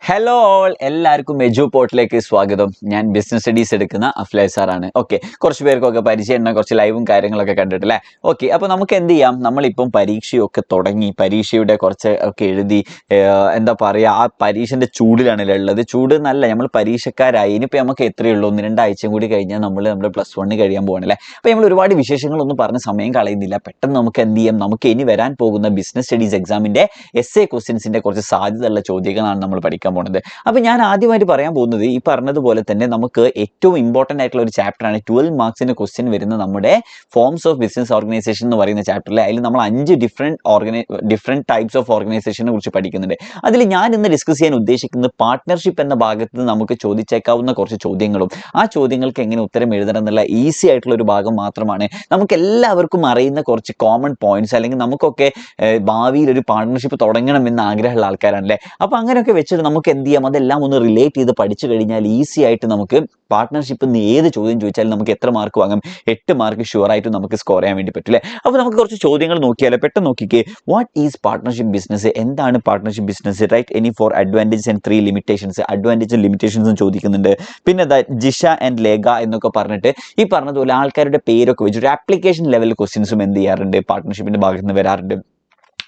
Hello all, എല്ലാവർക്കും എജു പോർട്ടിലേക്ക് സ്വാഗതം. ഞാൻ ബിസിനസ് സ്റ്റഡീസ് എടുക്കുന്ന അഫ്ലൈ സാറാണ്. ഓക്കെ, കുറച്ച് പേർക്കൊക്കെ പരിചയം, കുറച്ച് ലൈവും കാര്യങ്ങളൊക്കെ കണ്ടിട്ടില്ലേ? ഓക്കെ, അപ്പോൾ നമുക്ക് എന്ത് ചെയ്യാം, നമ്മളിപ്പം പരീക്ഷയൊക്കെ തുടങ്ങി, പരീക്ഷയുടെ കുറച്ച് ഒക്കെ എഴുതി, എന്താ പറയുക, ആ പരീക്ഷൻ്റെ ചൂടിലാണല്ലോ ഉള്ളത്. ചൂട് നല്ല, നമ്മൾ പരീക്ഷക്കാരായി. ഇനിയിപ്പോൾ നമുക്ക് എത്രയേ ഉള്ളൂ, 1-2 ആഴ്ചയും കൂടി കഴിഞ്ഞാൽ നമ്മുടെ +1 കഴിയാൻ പോകണല്ലേ. അപ്പോൾ നമ്മൾ ഒരുപാട് വിശേഷങ്ങളൊന്നും പറഞ്ഞ് സമയം കളയുന്നില്ല. പെട്ടെന്ന് നമുക്ക് എന്ത് ചെയ്യാം, നമുക്ക് ഇനി വരാൻ പോകുന്ന ബിസിനസ് സ്റ്റഡീസ് എക്സാമിൻ്റെ essay ക്വസ്റ്റ്യൻസിൻ്റെ കുറച്ച് സാധ്യതയുള്ള ചോദ്യങ്ങളാണ് നമ്മൾ പഠിക്കാൻ പോകുന്നത്. അപ്പോൾ ഞാൻ ആദ്യമായിട്ട് പറയാൻ പോകുന്നത്, ഈ പറഞ്ഞതുപോലെ തന്നെ നമുക്ക് ഏറ്റവും ഇമ്പോർട്ടൻ്റ് ആയിട്ടുള്ള ഒരു ചാപ്റ്ററാണ് 12 മാർക്സിൻ്റെ ക്വസ്റ്റ്യൻ വരുന്ന നമ്മുടെ ഫോംസ് ഓഫ് ബിസിനസ് ഓർഗനൈസേഷൻ എന്ന് പറയുന്ന ചാപ്റ്ററിൽ. അതിൽ നമ്മൾ 5 ഡിഫറെൻറ്റ് ടൈപ്സ് ഓഫ് ഓർഗനൈസേഷനെ കുറിച്ച് പഠിക്കുന്നുണ്ട്. അതിൽ ഞാൻ ഇന്ന് ഡിസ്കസ് ചെയ്യാൻ ഉദ്ദേശിക്കുന്നത് പാർട്ട്ണർഷിപ്പ് എന്ന ഭാഗത്ത് നിന്ന് നമുക്ക് ചോദിച്ചേക്കാവുന്ന കുറച്ച് ചോദ്യങ്ങളും ആ ചോദ്യങ്ങൾക്ക് എങ്ങനെ ഉത്തരം എഴുതണം എന്നുള്ള ഈസി ആയിട്ടുള്ള ഒരു ഭാഗം മാത്രമാണ്. നമുക്ക് എല്ലാവർക്കും അറിയുന്ന കുറച്ച് കോമൺ പോയിന്റ്സ്, അല്ലെങ്കിൽ നമുക്കൊക്കെ ഭാവിയിൽ ഒരു പാർട്ട്ണർഷിപ്പ് തുടങ്ങണമെന്ന് ആഗ്രഹമുള്ള ആൾക്കാരാണല്ലേ. അപ്പോൾ അങ്ങനെയൊക്കെ വെച്ചിട്ട് നമുക്ക് എന്ത് ചെയ്യാം, അതെല്ലാം ഒന്ന് റിലേറ്റ് ചെയ്ത് പഠിച്ചു കഴിഞ്ഞാൽ ഈസി ആയിട്ട് നമുക്ക് പാർട്ട്ണർഷിപ്പ് എന്ന് ഏത് ചോദ്യം ചോദിച്ചാലും നമുക്ക് എത്ര മാർക്ക് വാങ്ങും, 8 മാർക്ക് ഷുവറായിട്ട് നമുക്ക് സ്കോർ ചെയ്യാൻ വേണ്ടി പറ്റില്ലേ. അപ്പോൾ നമുക്ക് കുറച്ച് ചോദ്യങ്ങൾ നോക്കിയാലോ. പെട്ടെന്ന് നോക്കിക്കേ, വാട്ട് ഈസ് പാർട്ട്ണർഷിപ്പ് ബിസിനസ്? എന്താണ് partnership business? Write any four advantages and 3 limitations. അഡ്വാൻറ്റേജും ലിമിറ്റേഷൻസും ചോദിക്കുന്നുണ്ട്. പിന്നെ ജിഷ ആൻഡ് ലേഖ എന്നൊക്കെ പറഞ്ഞിട്ട് ഈ പറഞ്ഞതുപോലെ ആൾക്കാരുടെ പേരൊക്കെ വെച്ചിട്ട് ആപ്ലിക്കേഷൻ ലെവൽ ക്വസ്റ്റ്യൻസും എന്ത് ചെയ്യാറുണ്ട്, പാർട്ട്ണർഷിപ്പിന്റെ ഭാഗത്ത് നിന്ന് വരാറുണ്ട്.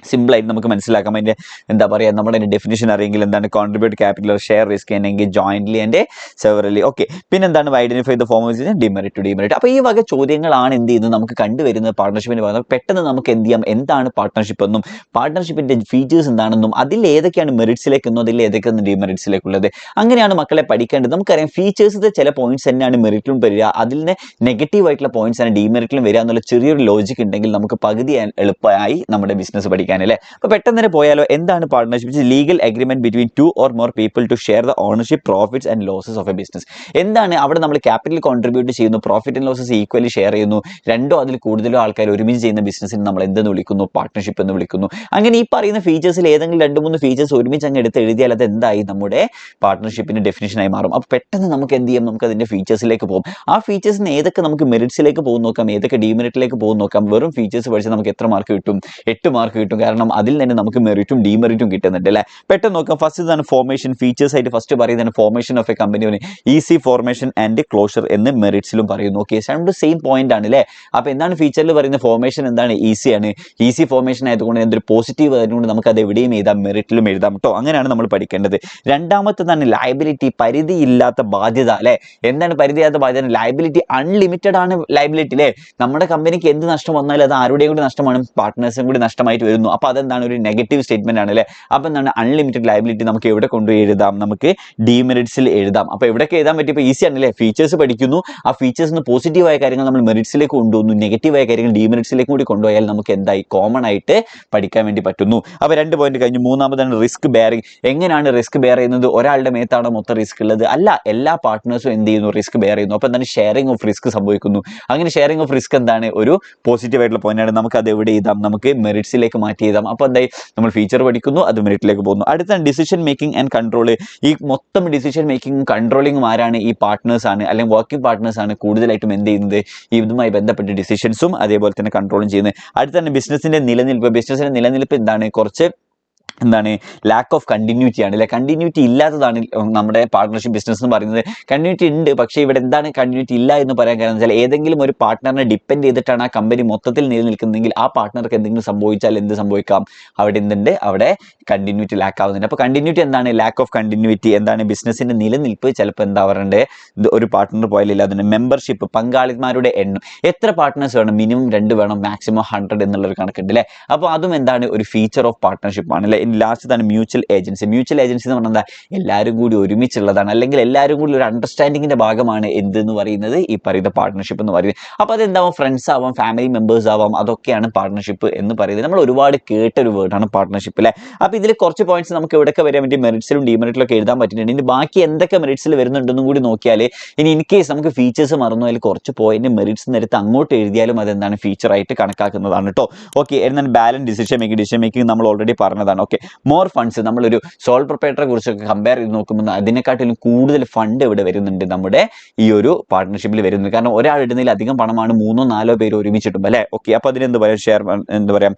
സിമ്പിളായിട്ട് നമുക്ക് മനസ്സിലാക്കാം. അതിൻ്റെ എന്താ പറയുക, നമ്മുടെ ഡെഫിനിഷൻ അറിയെങ്കിൽ എന്താണ് കോൺട്രിബ്യൂട്ട് ക്യാപിറ്റൽ, ഷെയർ റിസ്ക്, അല്ലെങ്കിൽ ജോയിൻ്റ്ലി ആൻഡ് സെവറലി. ഓക്കെ, പിന്നെ എന്താണ് identify the form of demerit to demerit. അപ്പോൾ ഈ വക ചോദ്യങ്ങളാണ് എന്ത് ചെയ്യുന്നത് നമുക്ക് കണ്ടുവരുന്നത് പാർട്ട്ണർഷിപ്പിന് ഭാഗത്ത്. പെട്ടെന്ന് നമുക്ക് എന്ത് ചെയ്യാം, എന്താണ് പാർട്ട്ണർഷിപ്പ് എന്നും പാർട്ട്ണർഷിപ്പിന്റെ ഫീച്ചേഴ്സ് എന്താണെന്നും അതിൽ ഏതൊക്കെയാണ് മെറിറ്റ്സിലേക്കെന്നും അതിൽ ഏതൊക്കെയാണ് ഡിമെറിറ്റ്സിലേക്കുള്ളത്, അങ്ങനെയാണ് മക്കളെ പഠിക്കേണ്ടത്. നമുക്കറിയാം ഫീച്ചേഴ്സിന്റെ ചില പോയിന്റ്സ് തന്നെയാണ് മെറിറ്റിലും വരിക, അതിൽ നിന്ന് നെഗറ്റീവ് ആയിട്ടുള്ള പോയിന്റ്സ് ആണ് ഡിമെറിറ്റിലും വരിക എന്നുള്ള ചെറിയൊരു ലോജിക് ഉണ്ടെങ്കിൽ നമുക്ക് പകുതി എളുപ്പമായി നമ്മുടെ ബിസിനസ് പഠിക്കാൻ അല്ലേ. അപ്പോൾ പെട്ടെന്ന് തന്നെ പോയാലോ, എന്താണ് partnership? Legal agreement between 2 or more people to share the ownership, profits and losses of a business. എന്താണ് അവിടെ നമ്മൾ ക്യാപിറ്റൽ കോൺട്രിബ്യൂട്ട് ചെയ്യുന്നു, profit and losses equally share ചെയ്യുന്നു, രണ്ടോ അതിൽ കൂടുതലോ ആൾക്കാർ ഒരുമിച്ച് ചെയ്യുന്ന ബിസിനസ്സിന് നമ്മൾ എന്തെന്ന് വിളിക്കുന്നു, പാർട്ട്ണർഷിപ്പ് എന്ന് വിളിക്കുന്നു. അങ്ങനെ ഈ പറയുന്ന ഫീച്ചേഴ്സിൽ ഏതെങ്കിലും 2-3 ഫീച്ചേഴ്സ് ഒരുമിച്ച് അങ്ങ് എടുത്ത് എഴുതിയാൽ അത് എന്തായി, നമ്മുടെ പാർട്ട്ണർഷിപ്പിന്റെ ഡെഫിനിഷനായി മാറും. അപ്പോൾ പെട്ടെന്ന് നമുക്ക് എന്ത് ചെയ്യാം, നമുക്ക് അതിന്റെ ഫീച്ചേഴ്സിലേക്ക് പോകും. ആ ഫീച്ചേഴ്സിന് ഏതൊക്കെ നമുക്ക് മെറിറ്റ്സിലേക്ക് പോകും നോക്കാം, ഏതൊക്കെ ഡിമെറിറ്റിലേക്ക് പോകും നോക്കാം. വെറും ഫീച്ചേഴ്സ് പഠിച്ചാൽ നമുക്ക് എത്ര മാർക്ക് കിട്ടും? 8 മാർക്ക് കിട്ടും. കാരണം അതിൽ തന്നെ നമുക്ക് മെറിറ്റും ഡിമെറിറ്റും കിട്ടുന്നുണ്ട് അല്ലേ. പെട്ടെന്ന് നോക്കാം. ഫസ്റ്റ് ഇതാണ് ഫോർമേഷൻ. ഫീച്ചേഴ്സ് ആയിട്ട് ഫസ്റ്റ് പറയുന്നതാണ് formation of A company, easy formation and closure എന്ന് മെറിറ്റ്സിലും പറയുന്നു. ഓക്കെ, രണ്ട് സെയിം പോയിന്റ് ആണ് അല്ലേ. അപ്പോൾ എന്താണ് ഫീച്ചറിൽ പറയുന്നത്, ഫോർമേഷൻ എന്താണ്, ഈസി ആണ്. ഈസി ഫോർമേഷൻ ആയതുകൊണ്ട് എന്തൊരു പോസിറ്റീവ് ആയതുകൊണ്ട് നമുക്ക് അത് എവിടെയും എഴുതാം, മെറിറ്റിലും എഴുതാം കേട്ടോ. അങ്ങനെയാണ് നമ്മൾ പഠിക്കേണ്ടത്. രണ്ടാമത്തേതാണ് ലയബിലിറ്റി, പരിധിയില്ലാത്ത ബാധ്യത അല്ലേ. എന്താണ് പരിധിയില്ലാത്ത ബാധ്യത? ലയബിലിറ്റി അൺലിമിറ്റഡ് ആണ് ലയബിലിറ്റി അല്ലേ. നമ്മുടെ കമ്പനിക്ക് എന്ത് നഷ്ടം വന്നാലും അത് ആരുടെയും കൂടി നഷ്ടമാണ്, പാർട്ട്നേഴ്സും കൂടി നഷ്ടമായിട്ട് വരുന്നു. അപ്പോൾ അതെന്താണ്, ഒരു നെഗറ്റീവ് സ്റ്റേറ്റ്മെന്റ് ആണ് അല്ലേ. അപ്പോൾ എന്താണ്, അൺലിമിറ്റഡ് ലയബിലിറ്റി നമുക്ക് എവിടെ കൊണ്ടുപോയി എഴുതാം, നമുക്ക് ഡിമെറിറ്റ്സിൽ എഴുതാം. അപ്പോൾ എവിടെയൊക്കെ എഴുതാൻ പറ്റിയപ്പോൾ ഈസി ആണല്ലേ. ഫീച്ചേഴ്സ് പഠിക്കുന്നു, ആ ഫീച്ചേഴ്സിന് പോസിറ്റീവായ കാര്യങ്ങൾ നമ്മൾ മെറിറ്റ്സിലേക്ക് കൊണ്ടുവന്നു, നെഗറ്റീവായ കാര്യങ്ങൾ ഡിമെറിറ്റ്സിലേക്ക് കൂടി കൊണ്ടുപോയാൽ നമുക്ക് എന്തായി, കോമൺ ആയിട്ട് പഠിക്കാൻ വേണ്ടി പറ്റുന്നു. അപ്പോൾ 2 പോയിന്റ് കഴിഞ്ഞു. മൂന്നാമതാണ് റിസ്ക് ബെയറിംഗ്. എങ്ങനെയാണ് റിസ്ക് ബെയർ ചെയ്യുന്നത്? ഒരാളുടെ മേത്താണോ മൊത്തം റിസ്ക് ഉള്ളത്? അല്ല, എല്ലാ പാർട്ട്നേഴ്സും എന്ത് ചെയ്യുന്നു, റിസ്ക് ബെയർ ചെയ്യുന്നു. അപ്പോൾ എന്താണ്, ഷെയറിംഗ് ഓഫ് റിസ്ക് സംഭവിക്കുന്നു. അങ്ങനെ ഷെയറിംഗ് ഓഫ് റിസ്ക് എന്താണ്, ഒരു പോസിറ്റീവ് ആയിട്ടുള്ള പോയിന്റ് ആണ്. നമുക്ക് അത് എവിടെ എഴുതാം, നമുക്ക് മെറിറ്റ്സിലേക്ക് മാറ്റി എഴുതാം. അപ്പോൾ എന്തായി, നമ്മൾ ഫീച്ചർ പഠിക്കുന്നു, അത് മെറിറ്റിലേക്ക് പോകുന്നു. അടുത്താണ് ഡിസിഷൻ മേക്കിംഗ് ആൻഡ് കൺട്രോൾ. ഈ മൊത്തം ഡിസിഷൻ മേക്കിംഗും കൺട്രോളിങ്ങും ആരാണ്? ഈ പാർട്ട്നേഴ്സ് ആണ്, അല്ലെങ്കിൽ വർക്കിംഗ് പാർട്ട്നേഴ്സ് ആണ് കൂടുതലായിട്ടും എന്ത് ചെയ്യുന്നത്, ഇതുമായി ബന്ധപ്പെട്ട് ഡിസിഷൻസും അതേപോലെ തന്നെ കൺട്രോളും ചെയ്യുന്നത്. അടുത്താണ് ബിസിനസിന്റെ നിലനിൽപ്പ്. ബിസിനസിന്റെ നിലനിൽപ്പ് എന്താണ്, കുറച്ച് എന്താണ്, ലാക്ക് ഓഫ് കണ്ടിന്യൂറ്റി ആണ് അല്ലെ. കണ്ടിന്യൂറ്റി ഇല്ലാത്തതാണ് നമ്മുടെ പാർട്ട്ണർഷിപ്പ് ബിസിനസ് എന്ന് പറയുന്നത്. കണ്ടിന്യൂറ്റി ഉണ്ട്, പക്ഷേ ഇവിടെ എന്താണ് കണ്ടിന്യൂറ്റി ഇല്ല എന്ന് പറയാൻ കാരണം വെച്ചാൽ ഏതെങ്കിലും ഒരു പാർട്ട്ണറിനെ ഡിപ്പെൻഡ് ചെയ്തിട്ടാണ് ആ കമ്പനി മൊത്തത്തിൽ നിലനിൽക്കുന്നതെങ്കിൽ ആ പാർട്ട്ണർക്ക് എന്തെങ്കിലും സംഭവിച്ചാൽ എന്ത് സംഭവിക്കാം, അവിടെ എന്തുണ്ട്, അവിടെ കണ്ടിന്യൂറ്റി ലാക്ക് ആവുന്നുണ്ട്. അപ്പോൾ കണ്ടിന്യൂറ്റി എന്താണ്, ലാക്ക് ഓഫ് കണ്ടിന്യൂറ്റി. എന്താണ്, ബിസിനസിന്റെ നിലനിൽപ്പ് ചിലപ്പോൾ എന്താ പറയണ്ടത്, ഒരു പാർട്ട്ണർ പോയാലില്ല. അതിന് മെമ്പർഷിപ്പ്, പങ്കാളിമാരുടെ എണ്ണം, എത്ര പാർട്ട്നേഴ്സ് വേണം, മിനിമം 2 വേണം, മാക്സിമം 100 എന്നുള്ളൊരു കണക്കുണ്ട് അല്ലേ. അപ്പോൾ അതും എന്താണ്, ഒരു ഫീച്ചർ ഓഫ് പാർട്ട്ണർഷിപ്പ് ആണ് അല്ലേ. ലാസ്റ്റ് ആണ് മ്യൂച്വൽ ഏജൻസി. മ്യൂച്വൽ ഏജൻസി എന്ന് പറഞ്ഞാൽ എന്താ, എല്ലാവരും കൂടി ഒരുമിച്ചുള്ളതാണ്, അല്ലെങ്കിൽ എല്ലാവരും കൂടി ഒരു അണ്ടർസ്റ്റാൻഡിങ്ങിന്റെ ഭാഗമാണ് എന്തെന്ന് പറയുന്നത്, ഈ പറയുന്ന പാർട്ട്ണർഷിപ്പ് എന്ന് പറയുന്നത്. അപ്പോൾ അതെന്താവും, ഫ്രണ്ട്സ് ആവാം, ഫാമിലി മെമ്പേഴ്സ് ആവാം, അതൊക്കെയാണ് പാർട്ട്ണർഷിപ്പ് എന്ന് പറയുന്നത്. നമ്മൾ ഒരുപാട് കേട്ടൊരു വേർഡാണ് പാർട്ട്ണർഷിപ്പ് അല്ലേ. അപ്പോൾ ഇതിൽ കുറച്ച് പോയിന്റ്സ് നമുക്ക് എവിടെയൊക്കെ വരാൻ വേണ്ടി മെറിറ്റ്സിലും ഡിമെറിറ്റിലൊക്കെ എഴുതാൻ പറ്റുന്നുണ്ട്. ഇനി ബാക്കി എന്തൊക്കെ മെറിറ്റ്സിൽ വരുന്നുണ്ടെന്നും കൂടി നോക്കിയാൽ, ഇനി ഇൻ കേസ് നമുക്ക് ഫീച്ചേഴ്സ് മറന്നു അതിൽ കുറച്ച് പോയിന്റ് മെറിറ്റ്സ് നേരത്തെ അങ്ങോട്ട് എഴുതിയാലും അതെന്താണ്, ഫീച്ചറായിട്ട് കണക്കാക്കുന്നതാണ് കേട്ടോ. ഓക്കെ, എന്നാൽ ബാലൻസ് ഡിസിഷൻ മേക്കിംഗ് നമ്മൾ ഓൾറെഡി പറഞ്ഞതാണ്. ഓക്കെ, മോർ ഫണ്ട്സ് നമ്മളൊരു സോൾ പ്രൊപ്പറേറ്ററെ കുറിച്ചൊക്കെ കമ്പയർ ചെയ്ത് നോക്കുമ്പോൾ അതിനെക്കാട്ടിലും കൂടുതൽ ഫണ്ട് ഇവിടെ വരുന്നുണ്ട് നമ്മുടെ ഈ ഒരു പാർട്ട്ണർഷിപ്പിൽ വരുന്നത്. കാരണം ഒരാൾ ഇടുന്നതിൽ അധികം പണമാണ് 3-4 പേര് ഒരുമിച്ചിട്ടും അല്ലേ. ഓക്കെ, അപ്പോൾ അതിനെന്ത് പറയാം, ഷെയർ എന്താ പറയാം,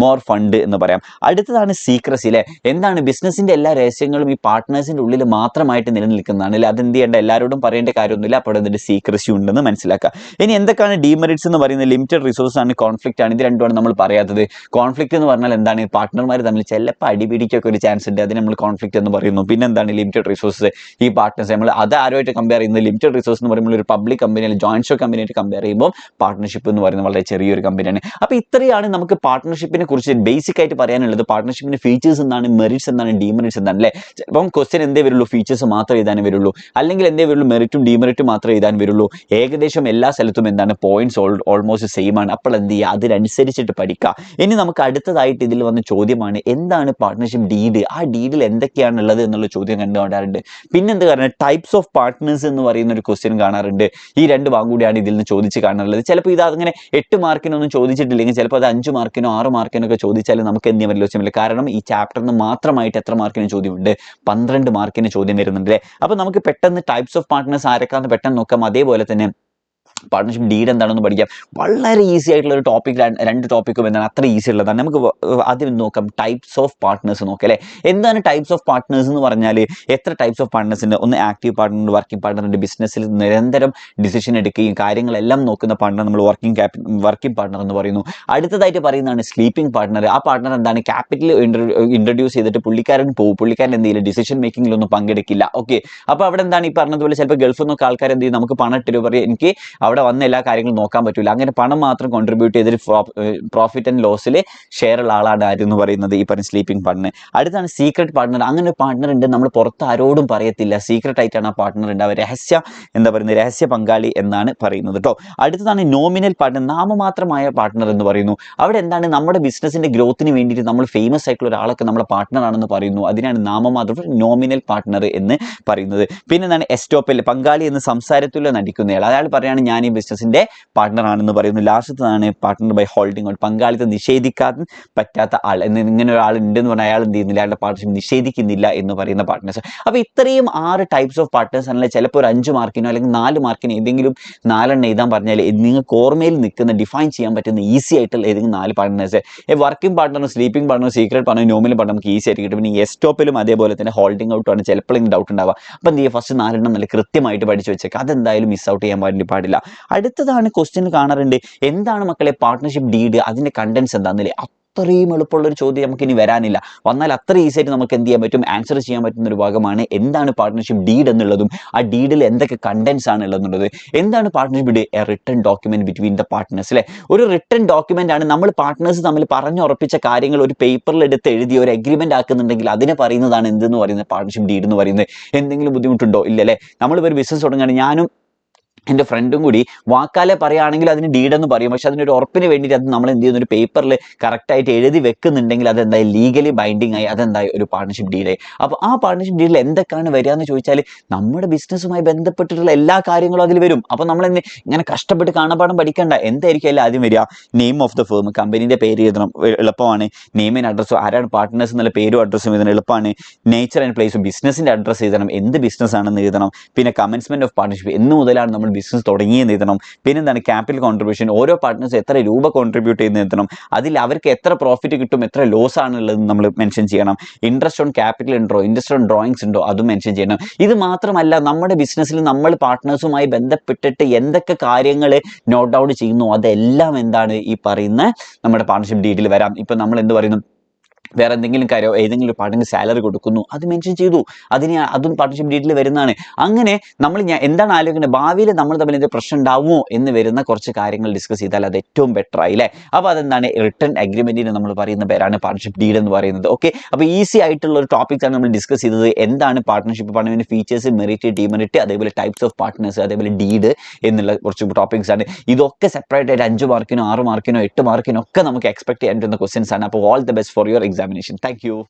മോർ ഫണ്ട് എന്ന് പറയാം. അടുത്തതാണ് സീക്രസി അല്ലെ. എന്താണ് ബിസിനസിന്റെ എല്ലാ രഹസ്യങ്ങളും ഈ പാർട്ട്നേഴ്സിന്റെ ഉള്ളിൽ മാത്രമായിട്ട് നിലനിൽക്കുന്നതാണ് അല്ലെ. അതെന്ത് ചെയ്യേണ്ട, എല്ലാവരോടും പറയേണ്ട കാര്യമൊന്നുമില്ല. അപ്പോൾ അതിന്റെ സീക്രസി ഉണ്ടെന്ന് മനസ്സിലാക്കുക. ഇനി എന്തൊക്കെയാണ് ഡീമെറിറ്റ്സ് എന്ന് പറയുന്നത്? ലിമിറ്റഡ് റിസോഴ്സ് ആണ്, കോൺഫ്ലിക്റ്റ് ആണ്. ഇത് രണ്ടുമാണ് നമ്മൾ പറയാത്തത്. കോൺഫ്ലിക്റ്റ് എന്ന് പറഞ്ഞാൽ എന്താണ്, പാർട്ട്ണർമാർ തമ്മിൽ ചിലപ്പോൾ അടിപിടിക്കൊക്കെ ഒരു ചാൻസ് ഉണ്ട്, അതിന് നമ്മൾ കോൺഫ്ലിക്റ്റ് എന്ന് പറയുന്നു. പിന്നെ എന്താണ് ലിമിറ്റഡ് റിസോഴ്സ്, ഈ പാർട്ട്നേഴ്സ് നമ്മൾ അത് ആരുമായിട്ട് കമ്പയർ ചെയ്യുന്നത്, ലിമിറ്റഡ് റിസോഴ്സ് എന്ന് പറയുമ്പോൾ ഒരു പബ്ലിക് കമ്പനി അല്ലെങ്കിൽ ജോയിന്റ് സ്റ്റോക്ക് കമ്പനിയായിട്ട് കമ്പയർ ചെയ്യുമ്പോൾ പാർട്ട്ണർഷിപ്പ് എന്ന് പറയുന്നത് വളരെ ചെറിയൊരു കമ്പനിയാണ്. അപ്പോൾ ഇത്രയാണ് നമുക്ക് പാർട്ട്ണർഷിപ്പിനെ കുറിച്ച് ബേസിക് ആയിട്ട് പറയാനുള്ളത്. പാർട്ട്ണർഷിപ്പിന്റെ ഫീച്ചേഴ്സ് എന്താണ്, മെറിറ്റ്സ് എന്താണ്, ഡീമെറിറ്റ്സ് എന്താണ് അല്ലേ. ചിലപ്പം ക്വസ്റ്റ്യൻ എന്തേ വരുള്ളൂ, ഫീച്ചേഴ്സ് മാത്രമേ എഴുതാൻ വരുള്ളൂ, അല്ലെങ്കിൽ എന്തേ വരുള്ളൂ, മെറിറ്റും ഡീമെറിറ്റും മാത്രമേ എഴുതാൻ വരുള്ളൂ. ഏകദേശം എല്ലാ സ്ഥലത്തും എന്താണ് പോയിന്റ്സ് ഓൾമോസ്റ്റ് സെയിം ആണ്. അപ്പോൾ എന്ത് ചെയ്യുക, അതിനനുസരിച്ചിട്ട് പഠിക്കുക. ഇനി നമുക്ക് അടുത്തതായിട്ട് ഇതിൽ വന്ന ചോദ്യമാണ് എന്താണ് പാർട്ട്ണർഷിപ്പ് ഡീഡ്, ആ ഡീഡിൽ എന്തൊക്കെയാണ് ഉള്ളത് എന്നുള്ള ചോദ്യം കണ്ടുകൊണ്ടാറുണ്ട്. പിന്നെന്ത് കാരണം, ടൈപ്സ് ഓഫ് പാർട്ട്നേഴ്സ് എന്ന് പറയുന്ന ഒരു ക്വസ്റ്റ്യൻ കാണാറുണ്ട്. ഈ രണ്ട് ഭാഗം കൂടിയാണ് ഇതിൽ നിന്ന് ചോദിച്ച് കാണാറുള്ളത്. ചിലപ്പോൾ ഇത് അങ്ങനെ 8 മാർക്കിനൊന്നും ചോദിച്ചിട്ടില്ലെങ്കിൽ ചിലപ്പോൾ അത് 5 മാർക്കിനോ 6 മാർക്കിനോ ഒക്കെ ചോദിച്ചാൽ നമുക്ക് എന്ത് ചെയ്യാൻ പറ്റില്ല. കാരണം ഈ ചാപ്റ്ററിന് മാത്രമായിട്ട് എത്ര മാർക്കിന് ചോദ്യമുണ്ട്, 12 മാർക്കിന് ചോദ്യം വരുന്നുണ്ട് അല്ലേ. അപ്പോൾ നമുക്ക് പെട്ടെന്ന് ടൈപ്സ് ഓഫ് പാർട്ട്നേഴ്സ് ആരൊക്കെയാണെന്ന് പെട്ടെന്ന് നോക്കാം. അതേപോലെ തന്നെ പാർട്ട്ണർഷിപ്പ് ഡീഡ് എന്താണെന്ന് പഠിക്കാം. വളരെ ഈസി ആയിട്ടുള്ള ഒരു ടോപ്പിക്, രണ്ട് ടോപ്പിക്കും എന്താണ് അത്ര ഈസി ഉള്ളതാണ്. നമുക്ക് ആദ്യം നോക്കാം ടൈപ്സ് ഓഫ് പാർട്ട്നേഴ്സ് നോക്കാം അല്ലേ. എന്താണ് ടൈപ്സ് ഓഫ് പാർട്ട്നേഴ്സ് എന്ന് പറഞ്ഞാൽ എത്ര ടൈപ്സ് ഓഫ് പാർട്ട്നേഴ്സ് ഉണ്ട്? ഒന്ന് ആക്റ്റീവ് പാർട്ട്ണർ, വർക്കിംഗ് പാർട്ട്ണറുണ്ട്. ബിസിനസ്സിൽ നിരന്തരം ഡിസിഷൻ എടുക്കുകയും കാര്യങ്ങളെല്ലാം നോക്കുന്ന പാർട്ട്ണർ നമ്മൾ വർക്കിംഗ് പാർട്ട്ണർ എന്ന് പറയുന്നു. അടുത്തതായിട്ട് പറയുന്നതാണ് സ്ലീപ്പിംഗ് പാർട്ട്ണർ. ആ പാർട്ട്ണർ എന്താണ്, ക്യാപിറ്റൽ ഇൻട്രൊഡ്യൂസ് ചെയ്തിട്ട് പുള്ളിക്കാരൻ പോകും, പുള്ളിക്കാരൻ എന്ത് ചെയ്യില്ല, ഡിസിഷൻ മേക്കിങ്ങിലൊന്നും പങ്കെടുക്കില്ല. ഓക്കെ, അപ്പോൾ അവിടെ എന്താണ് ഈ പറഞ്ഞതുപോലെ ചിലപ്പോൾ ഗൾഫിൽ നിന്നൊക്കെ ആൾക്കാർ എന്ത് ചെയ്യും, നമുക്ക് പണം ഇട്ടൊരു പറയും എനിക്ക് അവിടെ വന്ന എല്ലാ കാര്യങ്ങളും നോക്കാൻ പറ്റില്ല, അങ്ങനെ പണം മാത്രം കോൺട്രിബ്യൂട്ട് ചെയ്തിട്ട് പ്രോഫിറ്റ് ആൻഡ് ലോസിൽ ഷെയർ ഉള്ള ആളാണ് ആരെന്ന് പറയുന്നത് ഈ പറഞ്ഞ സ്ലീപ്പിംഗ് പാർട്ട്ണർ. അടുത്താണ് സീക്രട്ട് പാർട്ട്ണർ. അങ്ങനെ ഒരു പാർട്ട്ണർ ഉണ്ട്, നമ്മൾ പുറത്ത് ആരോടും പറയത്തില്ല, സീക്രട്ട് ആയിട്ടാണ് ആ പാർട്ട്ണർ ഉണ്ട്, അവർ രഹസ്യ പങ്കാളി എന്നാണ് പറയുന്നത് കേട്ടോ. അടുത്തതാണ് നോമിനൽ പാർട്ട്ണർ, നാമമാത്രമായ പാർട്ട്ണർ എന്ന് പറയുന്നു. അവിടെ എന്താണ്, നമ്മുടെ ബിസിനസിന്റെ ഗ്രോത്തിന് വേണ്ടിയിട്ട് നമ്മൾ ഫേമസ് ആയിട്ടുള്ള ഒരാളൊക്കെ നമ്മുടെ പാർട്ട്ണർ ആണെന്ന് പറയുന്നു, അതിനാണ് നാമമാത്രം നോമിനൽ പാർട്ട്ണർ എന്ന് പറയുന്നത്. പിന്നെ എന്താണ് എസ്റ്റോപ്പൽ, പങ്കാളി എന്ന് സംസാരത്തിൽ നടിക്കുന്നയാൾ, അയാൾ പറയാണ് ഞാൻ ഈ ബിസിനസിന്റെ പാർട്ട്ണർ ആണെന്ന് പറയുന്നു. ലാസ്റ്റത്താണ് പാർട്ട്ണർ ബൈ ഹോൾഡിംഗ് ഔട്ട്, പങ്കാളിത്തം നിഷേധിക്കാൻ പറ്റാത്ത ആൾ. ഇങ്ങനെ ഒരാൾ ഉണ്ടെന്ന് പറഞ്ഞാൽ അയാൾ എന്ത് ചെയ്യുന്നില്ല, അയാളുടെ പാർട്ട്ണർഷിപ്പ് നിഷേധിക്കുന്നില്ല എന്ന് പറയുന്ന പാർട്ട്നേഴ്സ്. അപ്പോൾ ഇത്രയും 6 ടൈപ്സ് ഓഫ് പാർട്ട്നേഴ്സ് ആണെങ്കിൽ ചിലപ്പോൾ ഒരു 5 മാർക്കിനോ അല്ലെങ്കിൽ 4 മാർക്കിനോ ഏതെങ്കിലും 4 എഴുതാൻ പറഞ്ഞാൽ നിങ്ങൾക്ക് ഓർമ്മയിൽ നിൽക്കുന്ന ഡിഫൈൻ ചെയ്യാൻ പറ്റുന്ന ഈസി ആയിട്ടുള്ള ഏതെങ്കിലും 4 പാർട്ട്നേഴ്സ്, വർക്കിംഗ് പാർട്ട്ണറും സ്ലീപ്പിംഗ് പാർട്ട്ണറും സീക്രട്ട് പാർട്ട്ണറും നോമിനൽ പാർട്ട്ണർ നമുക്ക് ഈസി ആയിട്ട് കിട്ടും. പിന്നെ എസ്റ്റോപ്പിലും അതേപോലെ തന്നെ ഹോൾഡിംഗ് ഔട്ടുമാണ് ചിലപ്പോൾ ഡൗട്ട് ഉണ്ടാവുക. അപ്പം എന്ത് ചെയ്യുക, ഫസ്റ്റ് 4 നല്ല കൃത്യമായിട്ട് പഠിച്ചു വെച്ചേക്കാം, അതെന്തായാലും മിസ് ഔട്ട് ചെയ്യാൻ പാടില്ല. അടുത്തതാണ് ക്വസ്റ്റ്യൻ കാണാറുണ്ട്, എന്താണ് മക്കളെ പാർട്ട്ണർഷിപ്പ് ഡീഡ്, അതിന്റെ കണ്ടന്റ്സ് എന്താണെന്നല്ലേ. അത്രയും എളുപ്പമുള്ളൊരു ചോദ്യം നമുക്ക് ഇനി വരാനില്ല, വന്നാൽ അത്ര ഈസി ആയിട്ട് നമുക്ക് എന്ത് ചെയ്യാൻ പറ്റും, ആൻസർ ചെയ്യാൻ പറ്റുന്ന ഒരു ഭാഗമാണ് എന്താണ് പാർട്ട്ണർഷിപ്പ് ഡീഡ് എന്നുള്ളതും ആ ഡീഡിൽ എന്തൊക്കെ കണ്ടന്റ്സ് ആണ് ഉള്ളതെന്നുള്ളത്. എന്താണ് partnership deed? A written document between the partners അല്ലെ. ഒരു റിട്ടൺ ഡോക്യുമെന്റ് ആണ്, നമ്മൾ പാർട്ട്നേഴ്സ് തമ്മിൽ പറഞ്ഞുറപ്പിച്ച കാര്യങ്ങൾ ഒരു പേപ്പറിൽ എടുത്ത് എഴുതി ഒരു അഗ്രിമെന്റ് ആക്കുന്നുണ്ടെങ്കിൽ അതിനെ പറയുന്നതാണ് എന്തെന്ന് പറയുന്നത്, പാർട്ട്ണർഷിപ്പ് ഡീഡ് എന്ന് പറയുന്നത്. എന്തെങ്കിലും ബുദ്ധിമുട്ടുണ്ടോ? ഇല്ലല്ലേ. നമ്മളിപ്പോൾ ഒരു ബിസിനസ് തുടങ്ങുകയാണ്, ഞാനും എൻ്റെ ഫ്രണ്ടും കൂടി വാക്കാലെ പറയുകയാണെങ്കിൽ അതിന് ഡീഡെന്ന് പറയും, പക്ഷെ അതിനൊരു ഉറപ്പിന് വേണ്ടിയിട്ട് അത് നമ്മൾ എന്ത് ചെയ്യുന്ന ഒരു പേപ്പറിൽ കറക്റ്റായിട്ട് എഴുതി വെക്കുന്നുണ്ടെങ്കിൽ അതെന്തായി ലീഗലി ബൈൻഡിങ് ആയി, അതെന്തായി ഒരു പാർട്ട്ണർഷിപ്പ് ഡീഡായി. അപ്പോൾ ആ പാർട്ട്ണർഷിപ്പ് ഡീഡിൽ എന്തൊക്കെയാണ് വരിക എന്ന് ചോദിച്ചാൽ നമ്മുടെ ബിസിനസ്സുമായി ബന്ധപ്പെട്ടിട്ടുള്ള എല്ലാ കാര്യങ്ങളും അതിൽ വരും. അപ്പോൾ നമ്മൾ ഇങ്ങനെ കഷ്ടപ്പെട്ട് കാണാപ്പാടം പഠിക്കേണ്ട, എന്തായിരിക്കും അതിൽ ആദ്യം വരിക, നെയിം ഓഫ് ദ ഫേം, കമ്പനീൻ്റെ പേര് എഴുതണം, എളുപ്പമാണ്. നെയിം ആൻഡ് അഡ്രസ്സും, ആരാണ് പാർട്ട്നേഴ്സ് എന്നുള്ള പേരും അഡ്രസ്സും എഴുതണം, എളുപ്പമാണ്. നേച്ചർ ആൻഡ് പ്ലേസും, ബിസിനസിൻ്റെ അഡ്രസ്സ് എഴുതണം, എന്ത് ബിസിനസ് ആണെന്ന് എഴുതണം. പിന്നെ കമൻസ്മെന്റ് ഓഫ് പാർട്ട്ണർഷിപ്പ്, എന്ന് മുതലാണ് നമ്മൾ ബിസിനസ് തുടങ്ങിയെന്ന് എഴുതണം. പിന്നെ എന്താണ് ക്യാപിറ്റൽ കോൺട്രിബ്യൂഷൻ, ഓരോ പാർട്ട്നേഴ്സ് എത്ര രൂപ കോൺട്രിബ്യൂട്ട് ചെയ്യുന്ന എഴുതണം, അതിൽ അവർക്ക് എത്ര പ്രോഫിറ്റ് കിട്ടും, എത്ര ലോസ് ആണുള്ളത് നമ്മൾ മെൻഷൻ ചെയ്യണം. ഇൻട്രസ്റ്റ് ഓൺ ക്യാപിറ്റൽ ഉണ്ടോ, ഇൻട്രസ്റ്റ് ഓൺ ഡ്രോയിങ്സ് ഉണ്ടോ, അതും മെൻഷൻ ചെയ്യണം. ഇത് മാത്രമല്ല, നമ്മുടെ ബിസിനസ്സിൽ നമ്മൾ പാർട്ട്നേഴ്സുമായി ബന്ധപ്പെട്ടിട്ട് എന്തൊക്കെ കാര്യങ്ങൾ നോട്ട് ഡൗൺ ചെയ്യുന്നു അതെല്ലാം എന്താണ് ഈ പറയുന്ന നമ്മുടെ പാർട്ട്ണർഷിപ്പ് ഡീഡിൽ വരാം. ഇപ്പം നമ്മൾ എന്ത് പറയുന്നു, വേറെ എന്തെങ്കിലും കാര്യം ഏതെങ്കിലും ഒരു പാർട്ട്ണർക്ക് സാലറി കൊടുക്കുന്നു, അത് മെൻഷൻ ചെയ്തു, അതും പാർട്ട്ണർഷിപ്പ് ഡീഡിൽ വരുന്നതാണ്. അങ്ങനെ നമ്മൾ എന്താണ് ആലോചിക്കുന്നത്, ഭാവിയിൽ നമ്മൾ തമ്മിൽ എന്തെങ്കിലും പ്രശ്നം ഉണ്ടാവുമോ എന്ന് വരുന്ന കുറച്ച് കാര്യങ്ങൾ ഡിസ്കസ് ചെയ്താൽ അത് ഏറ്റവും ബെറ്റർ ആയില്ലേ. അപ്പോൾ അതെന്താണ്, റിട്ടൺ അഗ്രിമെന്റിന് നമ്മൾ പറയുന്ന പേരാണ് പാർട്ട്ണർഷിപ്പ് ഡീഡ് എന്ന് പറയുന്നത്. ഓക്കെ, അപ്പോൾ ഈസി ആയിട്ടുള്ള ഒരു ടോപ്പിക്സ് ആണ് നമ്മൾ ഡിസ്കസ് ചെയ്തത്. എന്താണ് പാർട്ട്ണർഷിപ്പ് ഫീച്ചേഴ്സ്, മെറിറ്റ്, ഡിമെറിറ്റ്, അതേപോലെ ടൈപ്സ് ഓഫ് പാർട്ട്നേഴ്സ്, അതേപോലെ ഡീഡ് എന്നുള്ള കുറച്ച് ടോപ്പിക്സ് ആണ്. ഇതൊക്കെ സെപ്പറേറ്റ് ആയിട്ട് 5 മാർക്കിനോ 6 മാർക്കിനോ 8 മാർക്കിനോ ഒക്കെ നമുക്ക് എക്സ്പെക്ട് ചെയ്യാൻ പറ്റുന്ന ക്വസ്റ്റ്യൻസ് ആണ്. അപ്പോൾ all the best for your examination. Thank you.